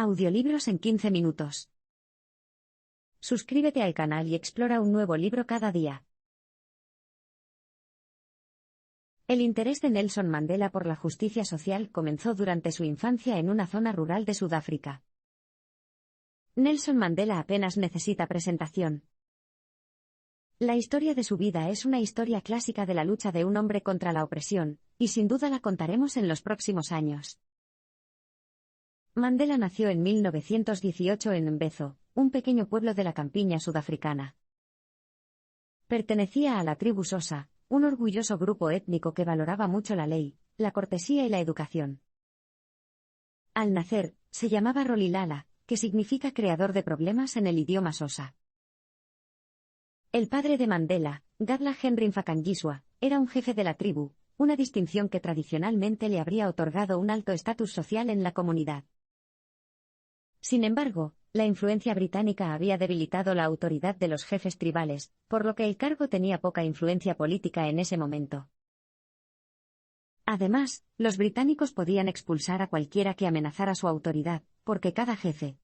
Audiolibros en 15 minutos. Suscríbete al canal y explora un nuevo libro cada día. El interés de Nelson Mandela por la justicia social comenzó durante su infancia en una zona rural de Sudáfrica. Nelson Mandela apenas necesita presentación. La historia de su vida es una historia clásica de la lucha de un hombre contra la opresión, y sin duda la contaremos en los próximos años. Mandela nació en 1918 en Mbezo, un pequeño pueblo de la campiña sudafricana. Pertenecía a la tribu Xhosa, un orgulloso grupo étnico que valoraba mucho la ley, la cortesía y la educación. Al nacer, se llamaba Rolihlahla, que significa creador de problemas en el idioma Xhosa. El padre de Mandela, Gadla Henry Mfakanyiswa, era un jefe de la tribu, una distinción que tradicionalmente le habría otorgado un alto estatus social en la comunidad. Sin embargo, la influencia británica había debilitado la autoridad de los jefes tribales, por lo que el cargo tenía poca influencia política en ese momento. Además, los británicos podían expulsar a cualquiera que amenazara su autoridad, porque cada jefe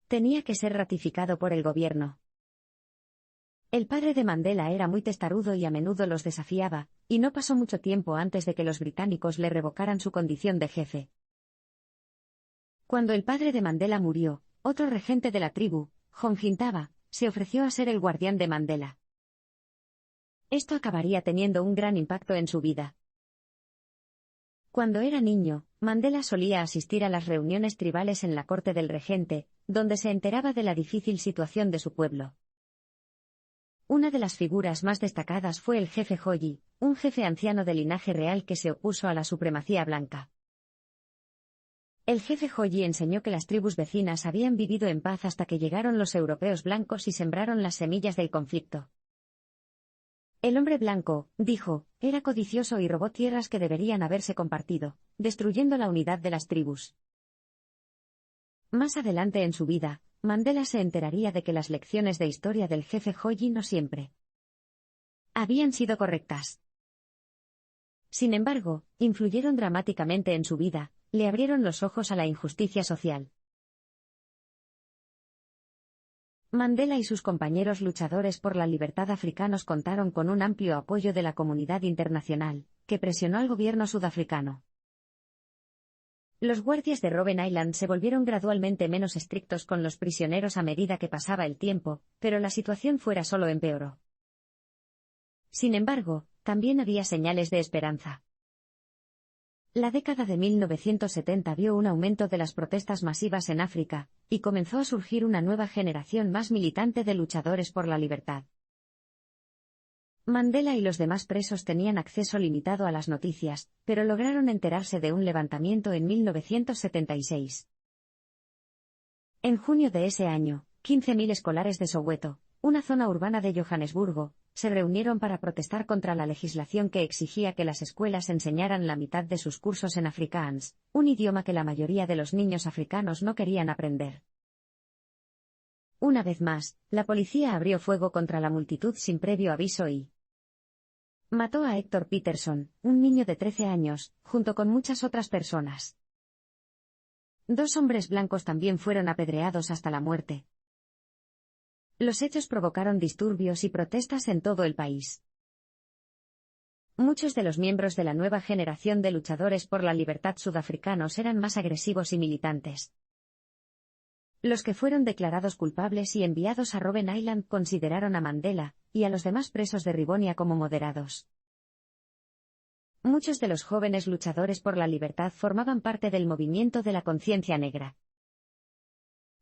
tenía que ser ratificado por el gobierno. El padre de Mandela era muy testarudo y a menudo los desafiaba, y no pasó mucho tiempo antes de que los británicos le revocaran su condición de jefe. Cuando el padre de Mandela murió, otro regente de la tribu, Jongintawa, se ofreció a ser el guardián de Mandela. Esto acabaría teniendo un gran impacto en su vida. Cuando era niño, Mandela solía asistir a las reuniones tribales en la corte del regente, donde se enteraba de la difícil situación de su pueblo. Una de las figuras más destacadas fue el jefe Joyi, un jefe anciano de linaje real que se opuso a la supremacía blanca. El jefe Joyi enseñó que las tribus vecinas habían vivido en paz hasta que llegaron los europeos blancos y sembraron las semillas del conflicto. El hombre blanco, dijo, era codicioso y robó tierras que deberían haberse compartido, destruyendo la unidad de las tribus. Más adelante en su vida, Mandela se enteraría de que las lecciones de historia del jefe Joyi no siempre habían sido correctas. Sin embargo, influyeron dramáticamente en su vida, le abrieron los ojos a la injusticia social. Mandela y sus compañeros luchadores por la libertad africanos contaron con un amplio apoyo de la comunidad internacional, que presionó al gobierno sudafricano. Los guardias de Robben Island se volvieron gradualmente menos estrictos con los prisioneros a medida que pasaba el tiempo, pero la situación fuera solo empeoró. Sin embargo, también había señales de esperanza. La década de 1970 vio un aumento de las protestas masivas en África, y comenzó a surgir una nueva generación más militante de luchadores por la libertad. Mandela y los demás presos tenían acceso limitado a las noticias, pero lograron enterarse de un levantamiento en 1976. En junio de ese año, 15.000 escolares de Soweto, una zona urbana de Johannesburgo, se reunieron para protestar contra la legislación que exigía que las escuelas enseñaran la mitad de sus cursos en Afrikaans, un idioma que la mayoría de los niños africanos no querían aprender. Una vez más, la policía abrió fuego contra la multitud sin previo aviso y mató a Hector Peterson, un niño de 13 años, junto con muchas otras personas. 2 hombres blancos también fueron apedreados hasta la muerte. Los hechos provocaron disturbios y protestas en todo el país. Muchos de los miembros de la nueva generación de luchadores por la libertad sudafricanos eran más agresivos y militantes. Los que fueron declarados culpables y enviados a Robben Island consideraron a Mandela y a los demás presos de Rivonia como moderados. Muchos de los jóvenes luchadores por la libertad formaban parte del movimiento de la conciencia negra.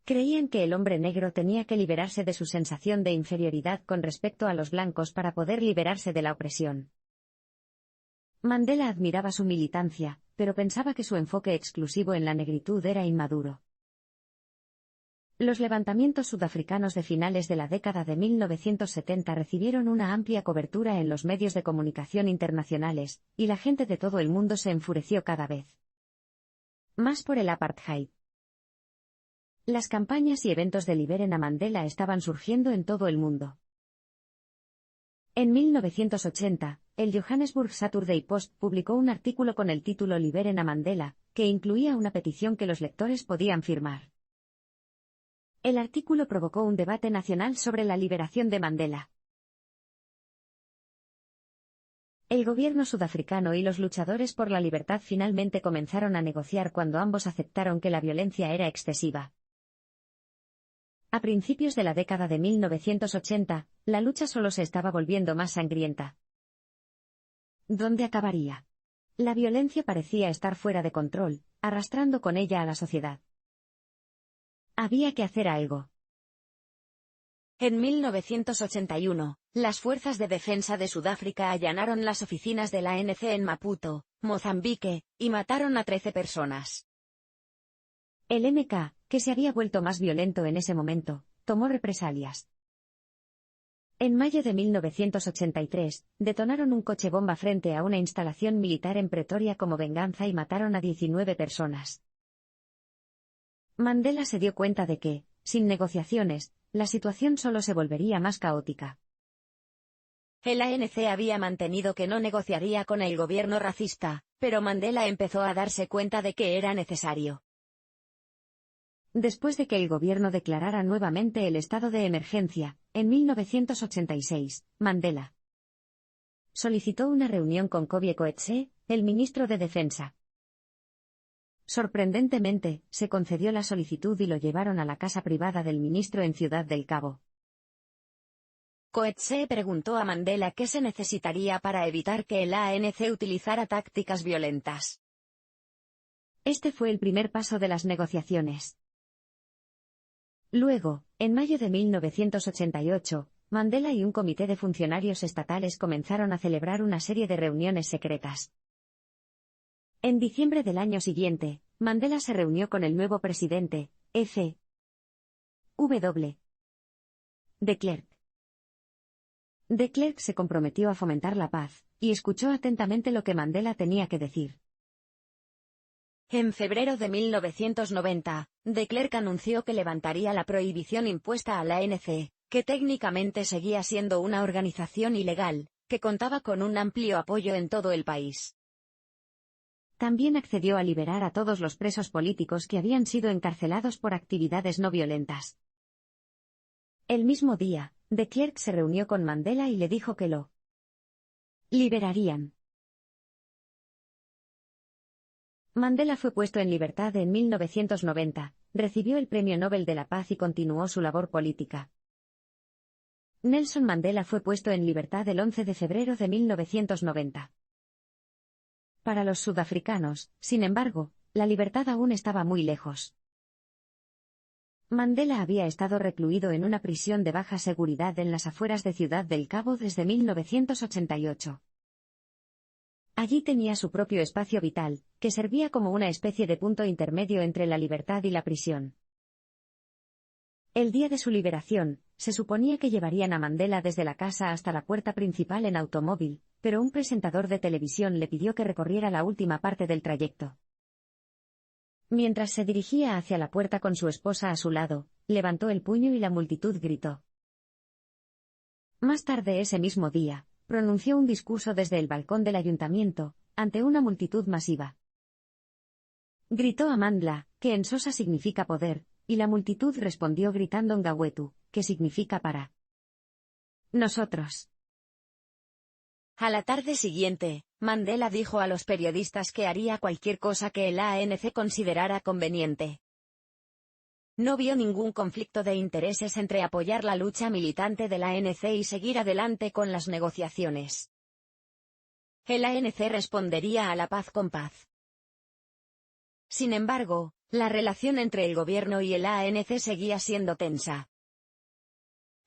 Creían que el hombre negro tenía que liberarse de su sensación de inferioridad con respecto a los blancos para poder liberarse de la opresión. Mandela admiraba su militancia, pero pensaba que su enfoque exclusivo en la negritud era inmaduro. Los levantamientos sudafricanos de finales de la década de 1970 recibieron una amplia cobertura en los medios de comunicación internacionales, y la gente de todo el mundo se enfureció cada vez más por el apartheid. Las campañas y eventos de Liberen a Mandela estaban surgiendo en todo el mundo. En 1980, el Johannesburg Saturday Post publicó un artículo con el título Liberen a Mandela, que incluía una petición que los lectores podían firmar. El artículo provocó un debate nacional sobre la liberación de Mandela. El gobierno sudafricano y los luchadores por la libertad finalmente comenzaron a negociar cuando ambos aceptaron que la violencia era excesiva. A principios de la década de 1980, la lucha solo se estaba volviendo más sangrienta. ¿Dónde acabaría? La violencia parecía estar fuera de control, arrastrando con ella a la sociedad. Había que hacer algo. En 1981, las fuerzas de defensa de Sudáfrica allanaron las oficinas de la ANC en Maputo, Mozambique, y mataron a 13 personas. El MK, que se había vuelto más violento en ese momento, tomó represalias. En mayo de 1983, detonaron un coche bomba frente a una instalación militar en Pretoria como venganza y mataron a 19 personas. Mandela se dio cuenta de que, sin negociaciones, la situación solo se volvería más caótica. El ANC había mantenido que no negociaría con el gobierno racista, pero Mandela empezó a darse cuenta de que era necesario. Después de que el gobierno declarara nuevamente el estado de emergencia, en 1986, Mandela solicitó una reunión con Cobie Coetsee, el ministro de Defensa. Sorprendentemente, se concedió la solicitud y lo llevaron a la casa privada del ministro en Ciudad del Cabo. Coetsee preguntó a Mandela qué se necesitaría para evitar que el ANC utilizara tácticas violentas. Este fue el primer paso de las negociaciones. Luego, en mayo de 1988, Mandela y un comité de funcionarios estatales comenzaron a celebrar una serie de reuniones secretas. En diciembre del año siguiente, Mandela se reunió con el nuevo presidente, F. W. de Klerk. De Klerk se comprometió a fomentar la paz, y escuchó atentamente lo que Mandela tenía que decir. En febrero de 1990, de Klerk anunció que levantaría la prohibición impuesta a la ANC, que técnicamente seguía siendo una organización ilegal, que contaba con un amplio apoyo en todo el país. También accedió a liberar a todos los presos políticos que habían sido encarcelados por actividades no violentas. El mismo día, de Klerk se reunió con Mandela y le dijo que lo liberarían. Mandela fue puesto en libertad en 1990, recibió el Premio Nobel de la Paz y continuó su labor política. Nelson Mandela fue puesto en libertad el 11 de febrero de 1990. Para los sudafricanos, sin embargo, la libertad aún estaba muy lejos. Mandela había estado recluido en una prisión de baja seguridad en las afueras de Ciudad del Cabo desde 1988. Allí tenía su propio espacio vital, que servía como una especie de punto intermedio entre la libertad y la prisión. El día de su liberación, se suponía que llevarían a Mandela desde la casa hasta la puerta principal en automóvil, pero un presentador de televisión le pidió que recorriera la última parte del trayecto. Mientras se dirigía hacia la puerta con su esposa a su lado, levantó el puño y la multitud gritó. Más tarde ese mismo día, pronunció un discurso desde el balcón del ayuntamiento, ante una multitud masiva. Gritó a Mandla, que en Xhosa significa poder, y la multitud respondió gritando Ngawethu, que significa para nosotros. A la tarde siguiente, Mandela dijo a los periodistas que haría cualquier cosa que el ANC considerara conveniente. No vio ningún conflicto de intereses entre apoyar la lucha militante del ANC y seguir adelante con las negociaciones. El ANC respondería a la paz con paz. Sin embargo, la relación entre el gobierno y el ANC seguía siendo tensa.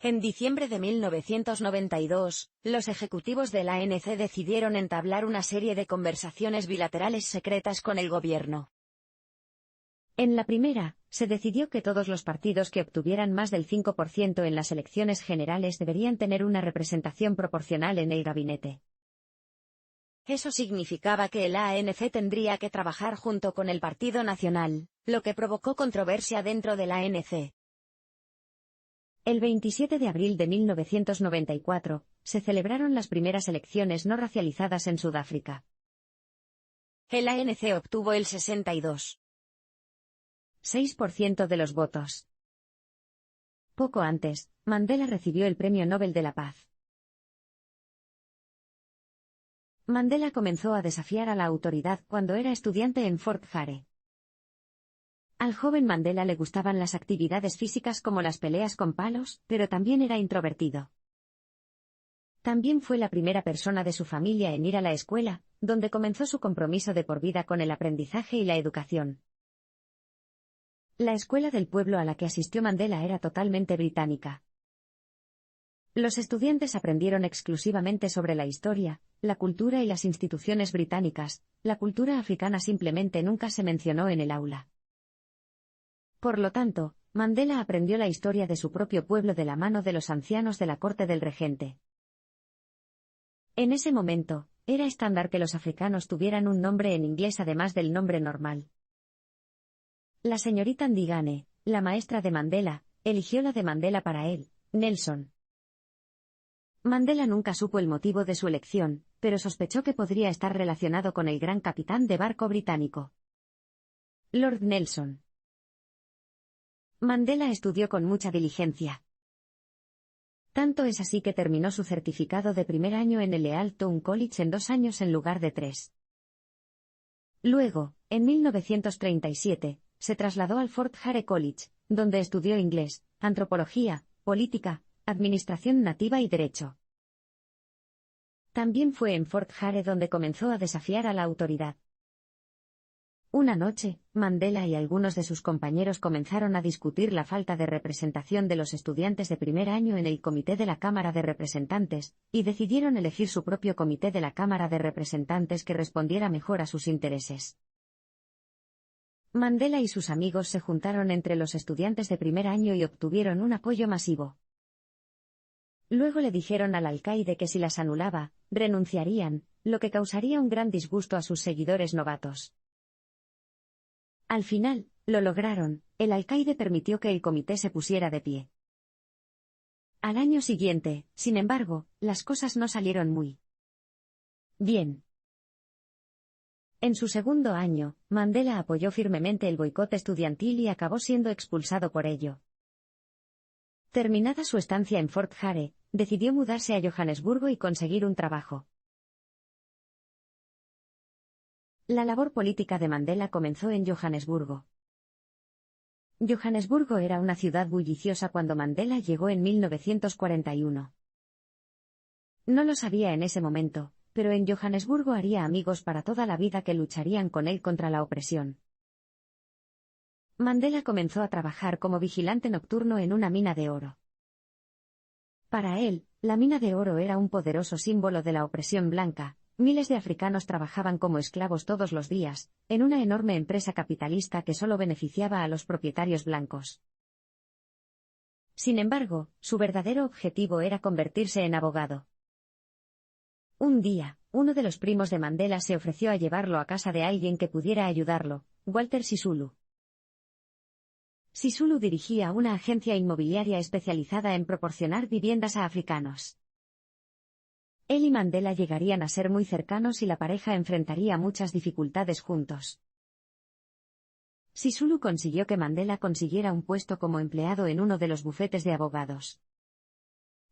En diciembre de 1992, los ejecutivos del ANC decidieron entablar una serie de conversaciones bilaterales secretas con el gobierno. En la primera, se decidió que todos los partidos que obtuvieran más del 5% en las elecciones generales deberían tener una representación proporcional en el gabinete. Eso significaba que el ANC tendría que trabajar junto con el Partido Nacional, lo que provocó controversia dentro del ANC. El 27 de abril de 1994, se celebraron las primeras elecciones no racializadas en Sudáfrica. el ANC obtuvo el 62,6% de los votos. Poco antes, Mandela recibió el Premio Nobel de la Paz. Mandela comenzó a desafiar a la autoridad cuando era estudiante en Fort Hare. Al joven Mandela le gustaban las actividades físicas como las peleas con palos, pero también era introvertido. También fue la primera persona de su familia en ir a la escuela, donde comenzó su compromiso de por vida con el aprendizaje y la educación. La escuela del pueblo a la que asistió Mandela era totalmente británica. Los estudiantes aprendieron exclusivamente sobre la historia, la cultura y las instituciones británicas. La cultura africana simplemente nunca se mencionó en el aula. Por lo tanto, Mandela aprendió la historia de su propio pueblo de la mano de los ancianos de la corte del regente. En ese momento, era estándar que los africanos tuvieran un nombre en inglés además del nombre normal. La señorita Ndigane, la maestra de Mandela, eligió la de Mandela para él, Nelson. Mandela nunca supo el motivo de su elección, pero sospechó que podría estar relacionado con el gran capitán de barco británico, Lord Nelson. Mandela estudió con mucha diligencia. Tanto es así que terminó su certificado de primer año en el Lealtown College en 2 años en lugar de 3. Luego, en 1937, se trasladó al Fort Hare College, donde estudió inglés, antropología, política, administración nativa y derecho. También fue en Fort Hare donde comenzó a desafiar a la autoridad. Una noche, Mandela y algunos de sus compañeros comenzaron a discutir la falta de representación de los estudiantes de primer año en el comité de la Cámara de Representantes, y decidieron elegir su propio comité de la Cámara de Representantes que respondiera mejor a sus intereses. Mandela y sus amigos se juntaron entre los estudiantes de primer año y obtuvieron un apoyo masivo. Luego le dijeron al alcaide que si las anulaba, renunciarían, lo que causaría un gran disgusto a sus seguidores novatos. Al final, lo lograron, el alcaide permitió que el comité se pusiera de pie. Al año siguiente, sin embargo, las cosas no salieron muy bien. En su segundo año, Mandela apoyó firmemente el boicot estudiantil y acabó siendo expulsado por ello. Terminada su estancia en Fort Hare, decidió mudarse a Johannesburgo y conseguir un trabajo. La labor política de Mandela comenzó en Johannesburgo. Johannesburgo era una ciudad bulliciosa cuando Mandela llegó en 1941. No lo sabía en ese momento, pero en Johannesburgo haría amigos para toda la vida que lucharían con él contra la opresión. Mandela comenzó a trabajar como vigilante nocturno en una mina de oro. Para él, la mina de oro era un poderoso símbolo de la opresión blanca. Miles de africanos trabajaban como esclavos todos los días, en una enorme empresa capitalista que solo beneficiaba a los propietarios blancos. Sin embargo, su verdadero objetivo era convertirse en abogado. Un día, uno de los primos de Mandela se ofreció a llevarlo a casa de alguien que pudiera ayudarlo, Walter Sisulu. Sisulu dirigía una agencia inmobiliaria especializada en proporcionar viviendas a africanos. Él y Mandela llegarían a ser muy cercanos y la pareja enfrentaría muchas dificultades juntos. Sisulu consiguió que Mandela consiguiera un puesto como empleado en uno de los bufetes de abogados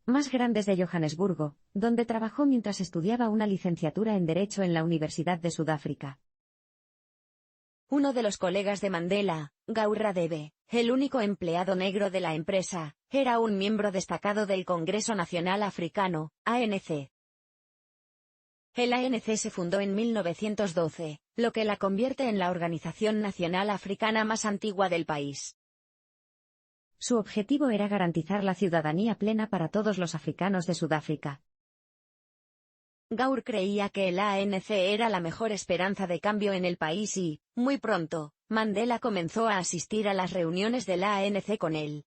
más grandes de Johannesburgo, donde trabajó mientras estudiaba una licenciatura en Derecho en la Universidad de Sudáfrica. Uno de los colegas de Mandela, Gaur Radebe, el único empleado negro de la empresa, era un miembro destacado del Congreso Nacional Africano, ANC. El ANC se fundó en 1912, lo que la convierte en la organización nacional africana más antigua del país. Su objetivo era garantizar la ciudadanía plena para todos los africanos de Sudáfrica. Gaur creía que el ANC era la mejor esperanza de cambio en el país y, muy pronto, Mandela comenzó a asistir a las reuniones del ANC con él.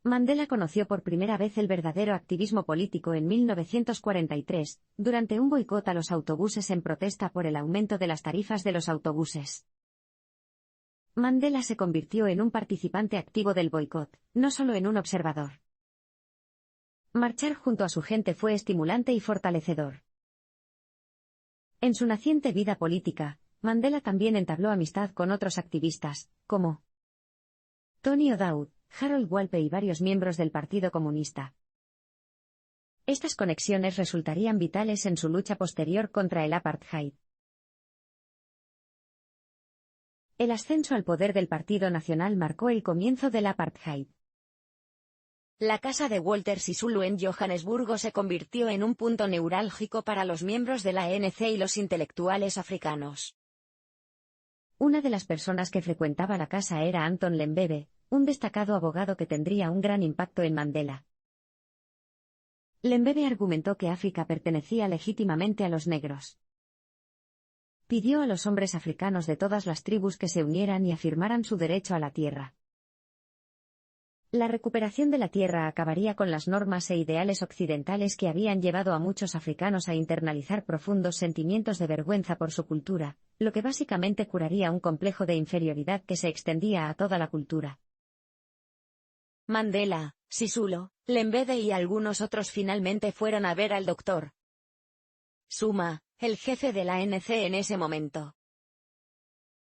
Mandela conoció por primera vez el verdadero activismo político en 1943, durante un boicot a los autobuses en protesta por el aumento de las tarifas de los autobuses. Mandela se convirtió en un participante activo del boicot, no solo en un observador. Marchar junto a su gente fue estimulante y fortalecedor. En su naciente vida política, Mandela también entabló amistad con otros activistas, como Tony O'Dowd, Harold Walpe y varios miembros del Partido Comunista. Estas conexiones resultarían vitales en su lucha posterior contra el apartheid. El ascenso al poder del Partido Nacional marcó el comienzo del apartheid. La casa de Walter Sisulu en Johannesburgo se convirtió en un punto neurálgico para los miembros de la ANC y los intelectuales africanos. Una de las personas que frecuentaba la casa era Anton Lembede, un destacado abogado que tendría un gran impacto en Mandela. Lembede argumentó que África pertenecía legítimamente a los negros. Pidió a los hombres africanos de todas las tribus que se unieran y afirmaran su derecho a la tierra. La recuperación de la tierra acabaría con las normas e ideales occidentales que habían llevado a muchos africanos a internalizar profundos sentimientos de vergüenza por su cultura, lo que básicamente curaría un complejo de inferioridad que se extendía a toda la cultura. Mandela, Sisulu, Lembede y algunos otros finalmente fueron a ver al Dr. Zuma, el jefe de la ANC en ese momento.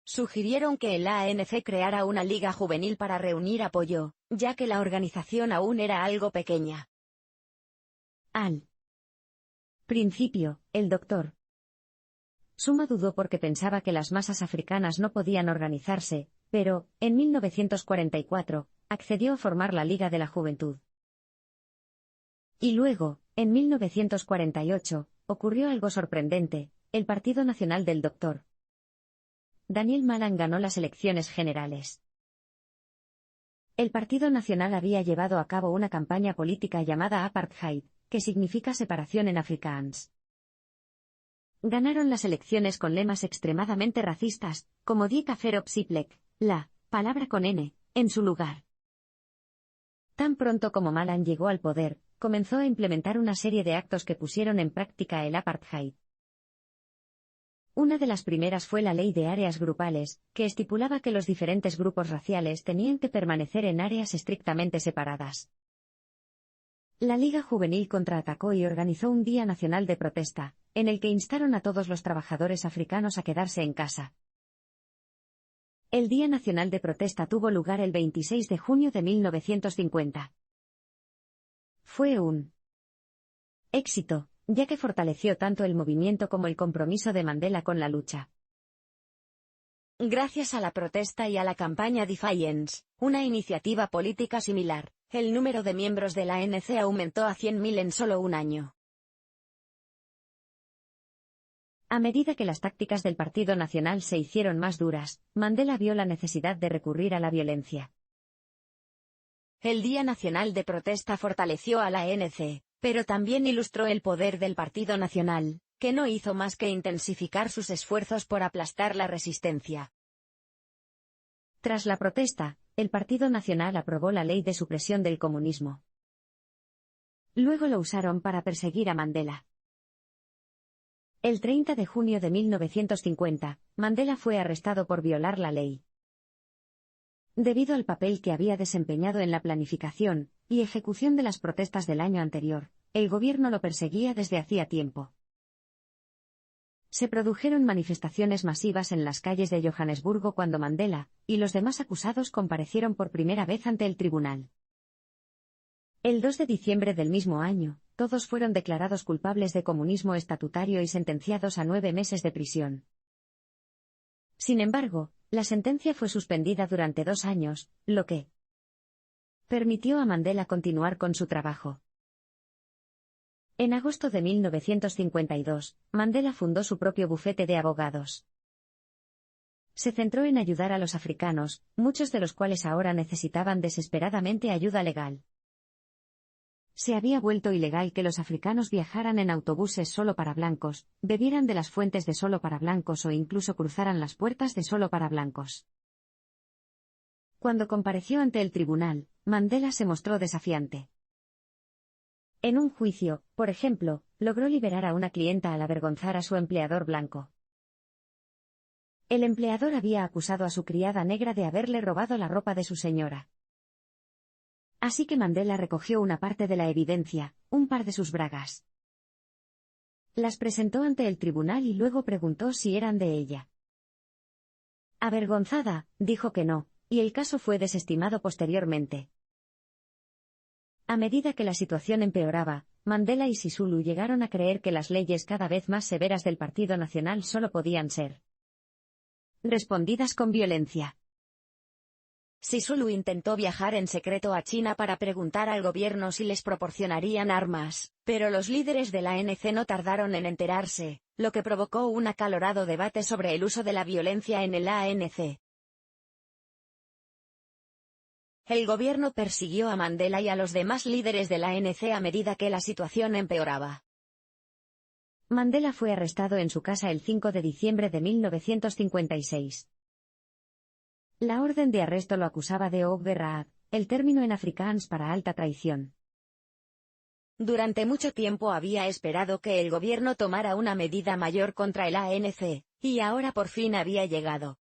Sugirieron que el ANC creara una liga juvenil para reunir apoyo, ya que la organización aún era algo pequeña. Al principio, el Dr. Zuma dudó porque pensaba que las masas africanas no podían organizarse, pero, en 1944, accedió a formar la Liga de la Juventud. Y luego, en 1948, ocurrió algo sorprendente: el Partido Nacional del Dr. Daniel Malan ganó las elecciones generales. El Partido Nacional había llevado a cabo una campaña política llamada Apartheid, que significa separación en Afrikaans. Ganaron las elecciones con lemas extremadamente racistas, como Die Kaffir op sy plek, la palabra con N, en su lugar. Tan pronto como Malan llegó al poder, comenzó a implementar una serie de actos que pusieron en práctica el apartheid. Una de las primeras fue la Ley de Áreas Grupales, que estipulaba que los diferentes grupos raciales tenían que permanecer en áreas estrictamente separadas. La Liga Juvenil contraatacó y organizó un Día Nacional de Protesta, en el que instaron a todos los trabajadores africanos a quedarse en casa. El Día Nacional de Protesta tuvo lugar el 26 de junio de 1950. Fue un éxito, ya que fortaleció tanto el movimiento como el compromiso de Mandela con la lucha. Gracias a la protesta y a la campaña Defiance, una iniciativa política similar, el número de miembros de la ANC aumentó a 100.000 en solo un año. A medida que las tácticas del Partido Nacional se hicieron más duras, Mandela vio la necesidad de recurrir a la violencia. El Día Nacional de Protesta fortaleció a la ANC, pero también ilustró el poder del Partido Nacional, que no hizo más que intensificar sus esfuerzos por aplastar la resistencia. Tras la protesta, el Partido Nacional aprobó la Ley de Supresión del Comunismo. Luego lo usaron para perseguir a Mandela. El 30 de junio de 1950, Mandela fue arrestado por violar la ley. Debido al papel que había desempeñado en la planificación y ejecución de las protestas del año anterior, el gobierno lo perseguía desde hacía tiempo. Se produjeron manifestaciones masivas en las calles de Johannesburgo cuando Mandela y los demás acusados comparecieron por primera vez ante el tribunal. El 2 de diciembre del mismo año, todos fueron declarados culpables de comunismo estatutario y sentenciados a 9 meses de prisión. Sin embargo, la sentencia fue suspendida durante 2 años, lo que permitió a Mandela continuar con su trabajo. En agosto de 1952, Mandela fundó su propio bufete de abogados. Se centró en ayudar a los africanos, muchos de los cuales ahora necesitaban desesperadamente ayuda legal. Se había vuelto ilegal que los africanos viajaran en autobuses solo para blancos, bebieran de las fuentes de solo para blancos o incluso cruzaran las puertas de solo para blancos. Cuando compareció ante el tribunal, Mandela se mostró desafiante. En un juicio, por ejemplo, logró liberar a una clienta al avergonzar a su empleador blanco. El empleador había acusado a su criada negra de haberle robado la ropa de su señora. Así que Mandela recogió una parte de la evidencia, un par de sus bragas. Las presentó ante el tribunal y luego preguntó si eran de ella. Avergonzada, dijo que no, y el caso fue desestimado posteriormente. A medida que la situación empeoraba, Mandela y Sisulu llegaron a creer que las leyes cada vez más severas del Partido Nacional solo podían ser respondidas con violencia. Sisulu intentó viajar en secreto a China para preguntar al gobierno si les proporcionarían armas, pero los líderes de la ANC no tardaron en enterarse, lo que provocó un acalorado debate sobre el uso de la violencia en el ANC. El gobierno persiguió a Mandela y a los demás líderes de la ANC a medida que la situación empeoraba. Mandela fue arrestado en su casa el 5 de diciembre de 1956. La orden de arresto lo acusaba de Ogberaad, el término en afrikáans para alta traición. Durante mucho tiempo había esperado que el gobierno tomara una medida mayor contra el ANC, y ahora por fin había llegado.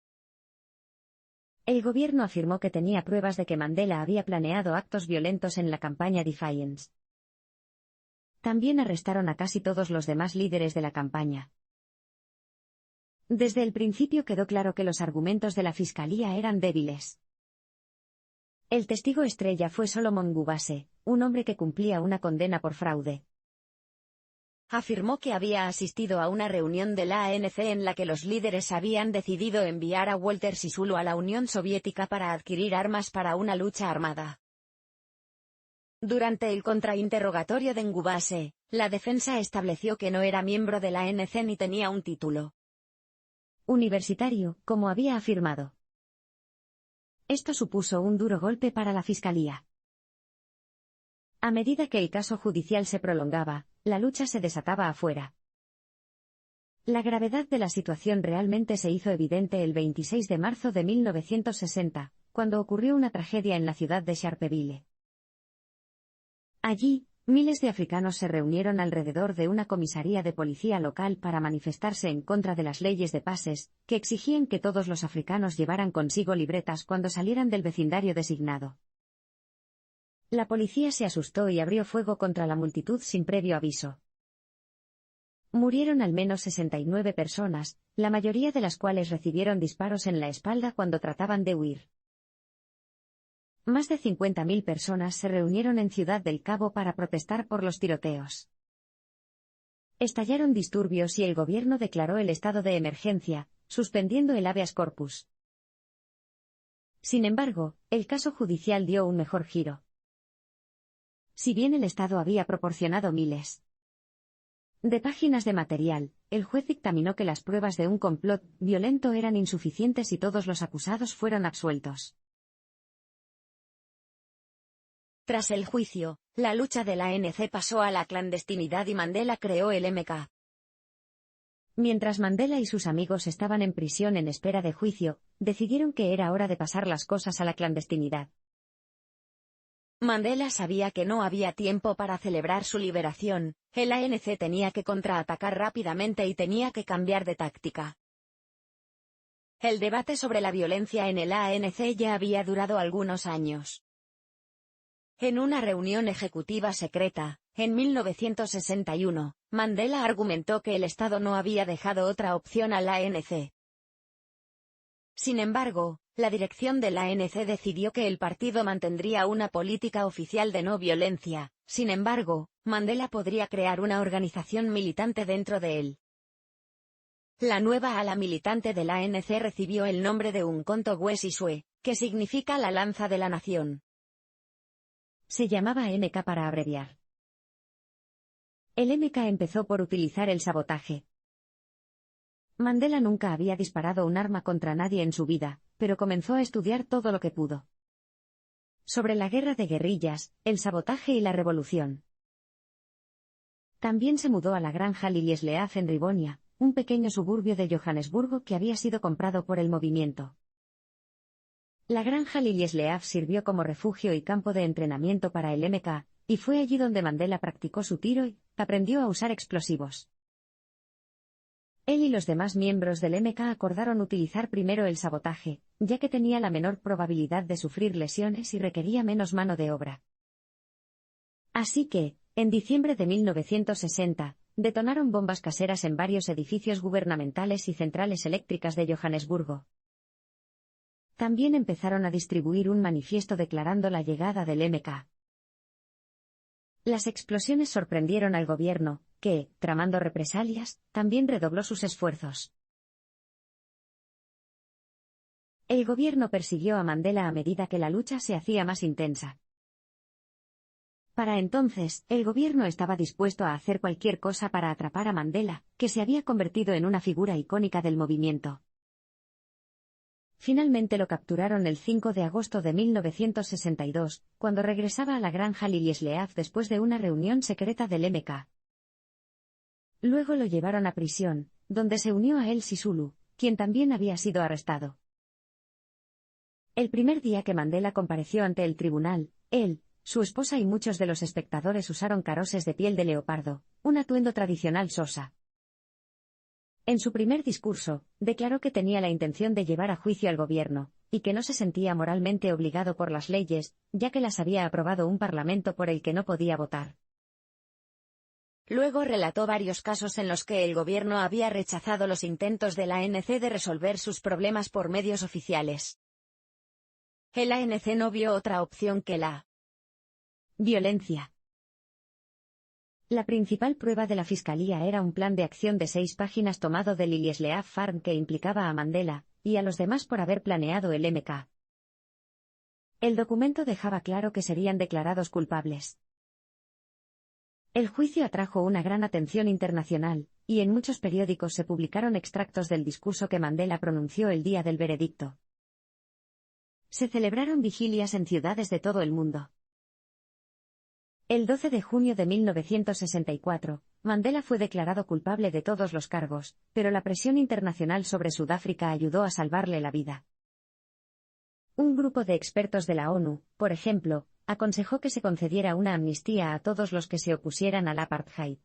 El gobierno afirmó que tenía pruebas de que Mandela había planeado actos violentos en la campaña Defiance. También arrestaron a casi todos los demás líderes de la campaña. Desde el principio quedó claro que los argumentos de la fiscalía eran débiles. El testigo estrella fue Solomon Ngubase, un hombre que cumplía una condena por fraude. Afirmó que había asistido a una reunión de la ANC en la que los líderes habían decidido enviar a Walter Sisulu a la Unión Soviética para adquirir armas para una lucha armada. Durante el contrainterrogatorio de Ngubase, la defensa estableció que no era miembro de la ANC ni tenía un título universitario, como había afirmado. Esto supuso un duro golpe para la fiscalía. A medida que el caso judicial se prolongaba, la lucha se desataba afuera. La gravedad de la situación realmente se hizo evidente el 26 de marzo de 1960, cuando ocurrió una tragedia en la ciudad de Sharpeville. Allí, miles de africanos se reunieron alrededor de una comisaría de policía local para manifestarse en contra de las leyes de pases, que exigían que todos los africanos llevaran consigo libretas cuando salieran del vecindario designado. La policía se asustó y abrió fuego contra la multitud sin previo aviso. Murieron al menos 69 personas, la mayoría de las cuales recibieron disparos en la espalda cuando trataban de huir. Más de 50.000 personas se reunieron en Ciudad del Cabo para protestar por los tiroteos. Estallaron disturbios y el gobierno declaró el estado de emergencia, suspendiendo el habeas corpus. Sin embargo, el caso judicial dio un mejor giro. Si bien el Estado había proporcionado miles de páginas de material, el juez dictaminó que las pruebas de un complot violento eran insuficientes y todos los acusados fueron absueltos. Tras el juicio, la lucha de la ANC pasó a la clandestinidad y Mandela creó el MK. Mientras Mandela y sus amigos estaban en prisión en espera de juicio, decidieron que era hora de pasar las cosas a la clandestinidad. Mandela sabía que no había tiempo para celebrar su liberación, el ANC tenía que contraatacar rápidamente y tenía que cambiar de táctica. El debate sobre la violencia en el ANC ya había durado algunos años. En una reunión ejecutiva secreta, en 1961, Mandela argumentó que el Estado no había dejado otra opción al ANC. Sin embargo, la dirección del ANC decidió que el partido mantendría una política oficial de no violencia. Sin embargo, Mandela podría crear una organización militante dentro de él. La nueva ala militante del ANC recibió el nombre de Umkhonto we Sizwe, que significa la lanza de la nación. Se llamaba MK para abreviar. El MK empezó por utilizar el sabotaje. Mandela nunca había disparado un arma contra nadie en su vida, pero comenzó a estudiar todo lo que pudo sobre la guerra de guerrillas, el sabotaje y la revolución. También se mudó a la granja Liliesleaf en Rivonia, un pequeño suburbio de Johannesburgo que había sido comprado por el movimiento. La granja Liliesleaf sirvió como refugio y campo de entrenamiento para el MK, y fue allí donde Mandela practicó su tiro y aprendió a usar explosivos. Él y los demás miembros del MK acordaron utilizar primero el sabotaje, ya que tenía la menor probabilidad de sufrir lesiones y requería menos mano de obra. Así que, en diciembre de 1960, detonaron bombas caseras en varios edificios gubernamentales y centrales eléctricas de Johannesburgo. También empezaron a distribuir un manifiesto declarando la llegada del MK. Las explosiones sorprendieron al gobierno, que, tramando represalias, también redobló sus esfuerzos. El gobierno persiguió a Mandela a medida que la lucha se hacía más intensa. Para entonces, el gobierno estaba dispuesto a hacer cualquier cosa para atrapar a Mandela, que se había convertido en una figura icónica del movimiento. Finalmente lo capturaron el 5 de agosto de 1962, cuando regresaba a la granja Liliesleaf después de una reunión secreta del MK. Luego lo llevaron a prisión, donde se unió a él Sisulu, quien también había sido arrestado. El primer día que Mandela compareció ante el tribunal, él, su esposa y muchos de los espectadores usaron karoses de piel de leopardo, un atuendo tradicional Xhosa. En su primer discurso, declaró que tenía la intención de llevar a juicio al gobierno, y que no se sentía moralmente obligado por las leyes, ya que las había aprobado un parlamento por el que no podía votar. Luego relató varios casos en los que el gobierno había rechazado los intentos del ANC de resolver sus problemas por medios oficiales. El ANC no vio otra opción que la violencia. La principal prueba de la fiscalía era un plan de acción de 6 páginas tomado de Liliesleaf Farm que implicaba a Mandela y a los demás por haber planeado el MK. El documento dejaba claro que serían declarados culpables. El juicio atrajo una gran atención internacional, y en muchos periódicos se publicaron extractos del discurso que Mandela pronunció el día del veredicto. Se celebraron vigilias en ciudades de todo el mundo. El 12 de junio de 1964, Mandela fue declarado culpable de todos los cargos, pero la presión internacional sobre Sudáfrica ayudó a salvarle la vida. Un grupo de expertos de la ONU, por ejemplo, aconsejó que se concediera una amnistía a todos los que se opusieran al apartheid.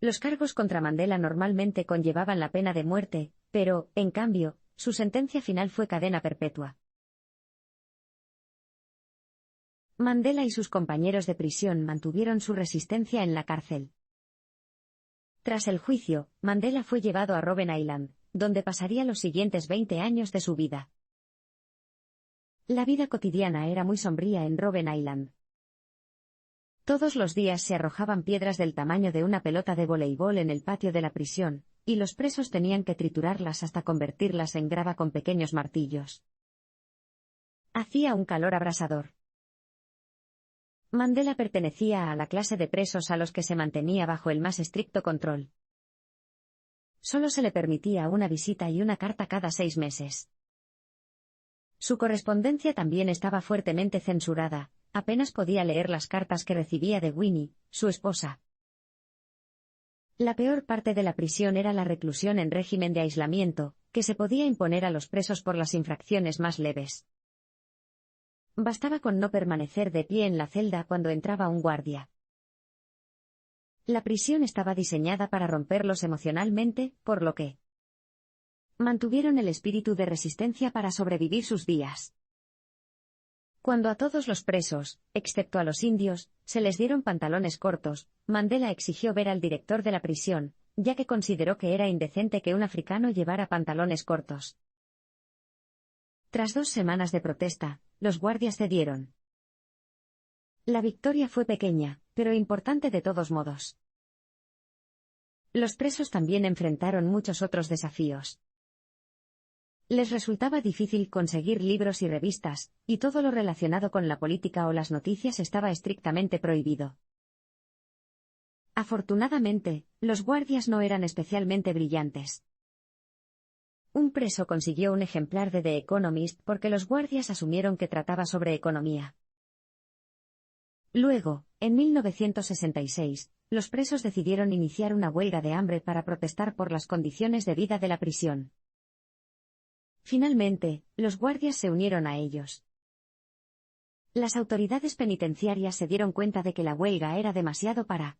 Los cargos contra Mandela normalmente conllevaban la pena de muerte, pero, en cambio, su sentencia final fue cadena perpetua. Mandela y sus compañeros de prisión mantuvieron su resistencia en la cárcel. Tras el juicio, Mandela fue llevado a Robben Island, donde pasaría los siguientes 20 años de su vida. La vida cotidiana era muy sombría en Robben Island. Todos los días se arrojaban piedras del tamaño de una pelota de voleibol en el patio de la prisión, y los presos tenían que triturarlas hasta convertirlas en grava con pequeños martillos. Hacía un calor abrasador. Mandela pertenecía a la clase de presos a los que se mantenía bajo el más estricto control. Solo se le permitía una visita y una carta cada 6 meses. Su correspondencia también estaba fuertemente censurada, apenas podía leer las cartas que recibía de Winnie, su esposa. La peor parte de la prisión era la reclusión en régimen de aislamiento, que se podía imponer a los presos por las infracciones más leves. Bastaba con no permanecer de pie en la celda cuando entraba un guardia. La prisión estaba diseñada para romperlos emocionalmente, por lo que mantuvieron el espíritu de resistencia para sobrevivir sus días. Cuando a todos los presos, excepto a los indios, se les dieron pantalones cortos, Mandela exigió ver al director de la prisión, ya que consideró que era indecente que un africano llevara pantalones cortos. Tras 2 semanas de protesta, los guardias cedieron. La victoria fue pequeña, pero importante de todos modos. Los presos también enfrentaron muchos otros desafíos. Les resultaba difícil conseguir libros y revistas, y todo lo relacionado con la política o las noticias estaba estrictamente prohibido. Afortunadamente, los guardias no eran especialmente brillantes. Un preso consiguió un ejemplar de The Economist porque los guardias asumieron que trataba sobre economía. Luego, en 1966, los presos decidieron iniciar una huelga de hambre para protestar por las condiciones de vida de la prisión. Finalmente, los guardias se unieron a ellos. Las autoridades penitenciarias se dieron cuenta de que la huelga era demasiado para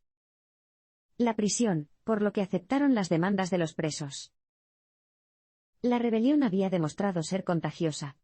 la prisión, por lo que aceptaron las demandas de los presos. La rebelión había demostrado ser contagiosa.